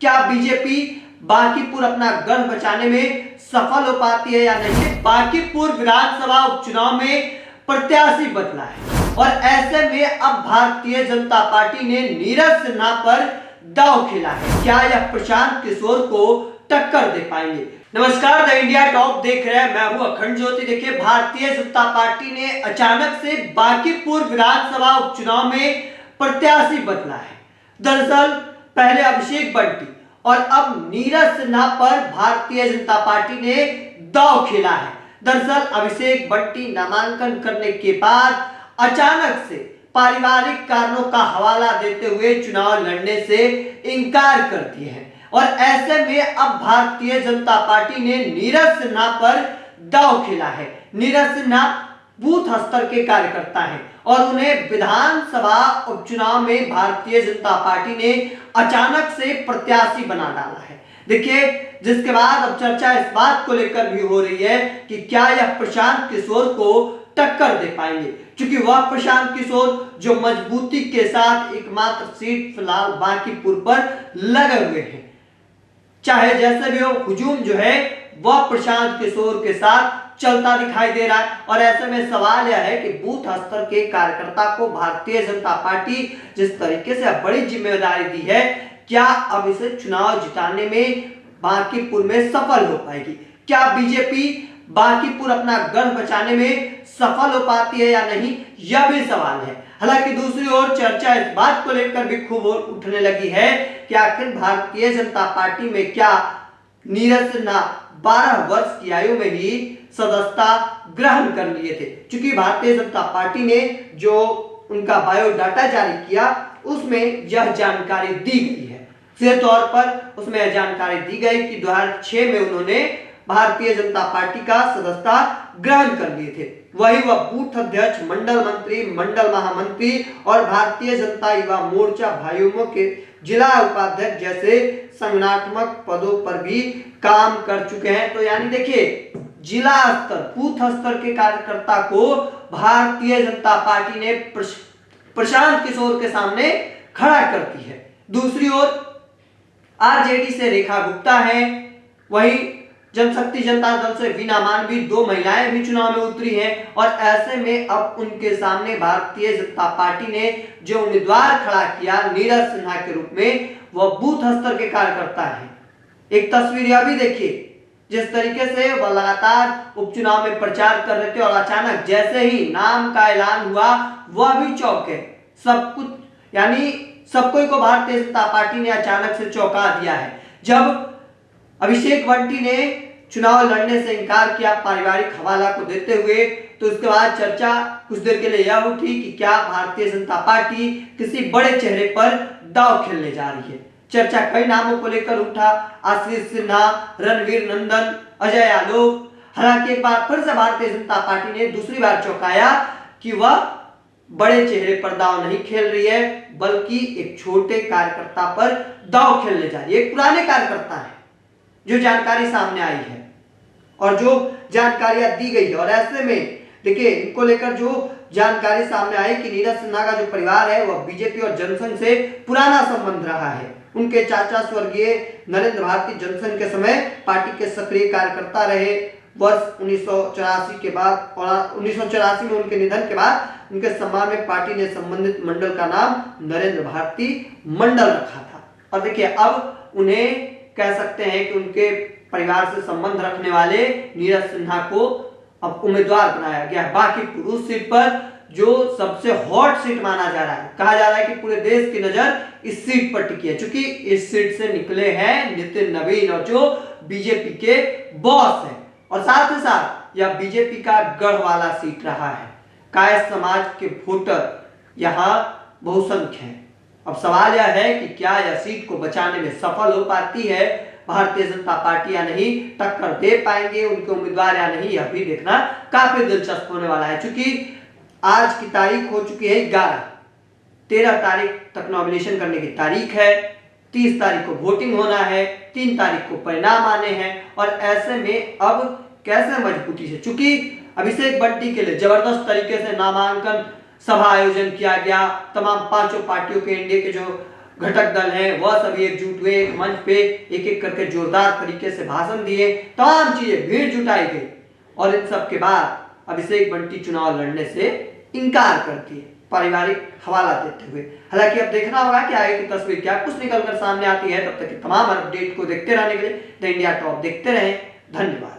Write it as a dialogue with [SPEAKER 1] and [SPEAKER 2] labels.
[SPEAKER 1] क्या बीजेपी बांकीपुर अपना गढ़ बचाने में सफल हो पाती है या नहीं। बांकीपुर विधानसभा उपचुनाव में प्रत्याशी बदला है और ऐसे में अब भारतीय जनता पार्टी ने नीरज सिन्हा पर दांव खेला है। क्या यह प्रशांत किशोर को टक्कर दे पाएंगे। नमस्कार, द इंडिया टॉप देख रहे हैं, मैं हूं अखंड ज्योति। देखिए, भारतीय जनता पार्टी ने अचानक से बांकीपुर विधानसभा उपचुनाव में प्रत्याशी बदला है। दरअसल पहले अभिषेक बंटी और अब नीरज सिन्हा पर भारतीय जनता पार्टी ने दांव खेला है। दरअसल अभिषेक बंटी नामांकन करने के बाद अचानक से पारिवारिक कारणों का हवाला देते हुए चुनाव लड़ने से इनकार कर दिए हैं और ऐसे में अब भारतीय जनता पार्टी ने नीरज सिन्हा पर दांव खेला है। नीरज सिन्हा बूथ स्तर के कार्यकर्ता हैं और उन्हें विधानसभा उपचुनाव में भारतीय जनता पार्टी ने अचानक से प्रत्याशी बना डाला है। देखिए, जिसके बाद अब चर्चा इस बात को लेकर भी हो रही है कि क्या यह प्रशांत किशोर को टक्कर दे पाएंगे, क्योंकि वह प्रशांत किशोर जो मजबूती के साथ एकमात्र सीट फिलहाल बांकीपुर पर लगे हुए हैं। चाहे जैसे भी हो, हुजूम जो है वह प्रशांत किशोर के साथ चलता दिखाई दे रहा है और ऐसे में सवाल यह है कि बूथ स्तर के कार्यकर्ता को भारतीय जनता पार्टी जिस तरीके से बड़ी जिम्मेदारी दी है, क्या अब इसे चुनाव जिताने में बांकीपुर में सफल हो पाएगी। क्या बीजेपी बांकीपुर अपना गढ़ बचाने में सफल हो पाती है या नहीं, यह भी सवाल है। हालांकि दूसरी ओर चर्चा इस बात को लेकर भी खूब उठने लगी है कि आखिर भारतीय जनता पार्टी में क्या नीरज सिन्हा 12 वर्ष की आयु में ही सदस्यता ग्रहण कर लिए थे। क्योंकि भारतीय जनता पार्टी ने जो उनका बायोडाटा जारी किया उसमें यह जानकारी दी गई है। सीधे तौर पर उसमें यह जानकारी दी गई कि 2006 में उन्होंने भारतीय जनता पार्टी का सदस्यता ग्रहण कर लिए थे। वही वह बूथ अध्यक्ष, मंडल मंत्री, मंडल महामंत्री और भारतीय जनता युवा मोर्चा भाइयों के जिला उपाध्यक्ष जैसे संगठनात्मक पदों पर भी काम कर चुके हैं। तो यानी देखिए, जिला स्तर, बूथ स्तर के कार्यकर्ता को भारतीय जनता पार्टी ने प्रशांत किशोर के सामने खड़ा करती है। दूसरी ओर आरजेडी से रेखा गुप्ता है, वही जनशक्ति जनता दल से वीना मानवी, 2 महिलाएं भी चुनाव में उतरी हैं और ऐसे में अब उनके सामने भारतीय जनता पार्टी ने जो उम्मीदवार खड़ा किया नीरज सिन्हा के रूप में, वह बूथ स्तर के कार्यकर्ता है। एक तस्वीर यह भी देखिए, जिस तरीके से वह लगातार उपचुनाव में प्रचार कर रहे थे और अचानक जैसे ही नाम का ऐलान हुआ वह भी चौंके। सब कुछ यानी सब कोई को भारतीय जनता पार्टी ने अचानक से चौंका दिया है। जब अभिषेक बंटी ने चुनाव लड़ने से इनकार किया पारिवारिक हवाला को देते हुए, तो उसके बाद चर्चा कुछ देर के लिए यह उठी कि क्या भारतीय जनता पार्टी किसी बड़े चेहरे पर दांव खेलने जा रही है। चर्चा कई नामों को लेकर उठा, आशीष सिन्हा, रणवीर नंदन, अजय आलोक। हालांकि एक बार फिर से भारतीय जनता पार्टी ने दूसरी बार चौंकाया कि वह बड़े चेहरे पर दांव नहीं खेल रही है, बल्कि एक छोटे कार्यकर्ता पर दांव खेलने जा रही है। एक पुराने कार्यकर्ता है, जो जानकारी सामने आई है और जो जानकारियां दी गई है। और ऐसे में देखिए, इनको लेकर जो जानकारी सामने आई कि नीरज सिन्हा का जो परिवार है वह बीजेपी और जनसंघ से पुराना संबंध रहा है। उनके चाचा स्वर्गीय नरेंद्र भारती जनसंघ के समय पार्टी के सक्रिय कार्यकर्ता रहे। वर्ष 1984 के बाद और 1984 में उनके निधन के बाद उनके सम्मान में पार्टी ने संबंधित मंडल का नाम नरेंद्र भारती मंडल रखा था। और देखिए, अब उन्हें कह सकते हैं कि उनके परिवार से संबंध रखने वाले नीरज सिन्हा को अब उम्मीदवार बनाया गया है बांकीपुर, उस सीट पर जो सबसे हॉट सीट माना जा रहा है। कहा जा रहा है कि पूरे देश की नजर इस सीट पर टिकी है, क्योंकि इस सीट से निकले हैं नितिन नवीन और जो बीजेपी के बॉस हैं। और साथ ही साथ यह बीजेपी का गढ़ वाला सीट रहा है। कायस्थ समाज के वोटर यहाँ बहुसंख्य हैं। अब सवाल यह है कि क्या यह सीट को बचाने में सफल हो पाती है भारतीय जनता पार्टी या नहीं, टक्कर दे पाएंगे उनके उम्मीदवार या नहीं, यह भी देखना काफी दिलचस्प होने वाला है। क्योंकि आज की तारीख हो चुकी है 11, 13 तारीख तक नॉमिनेशन करने की तारीख है, 30 तारीख को वोटिंग होना है, 3 तारीख को परिणाम आने हैं। और ऐसे में अब कैसे मजबूती से, चूंकि अभिषेक बंटी के लिए जबरदस्त तरीके से नामांकन सभा आयोजन किया गया, तमाम 5 पार्टियों के एनडीए के जो घटक दल हैं वह सभी एकजुट हुए, एक मंच पे एक एक करके जोरदार तरीके से भाषण दिए, तमाम चीजें, भीड़ जुटाई गई और इन सब के बाद अभिषेक बंटी चुनाव लड़ने से इनकार कर दिए पारिवारिक हवाला देते हुए। हालांकि अब देखना होगा कि आगे की तस्वीर क्या कुछ निकलकर सामने आती है। तब तक तमाम अपडेट को देखते रहने के लिए द इंडिया टॉप देखते रहें। धन्यवाद।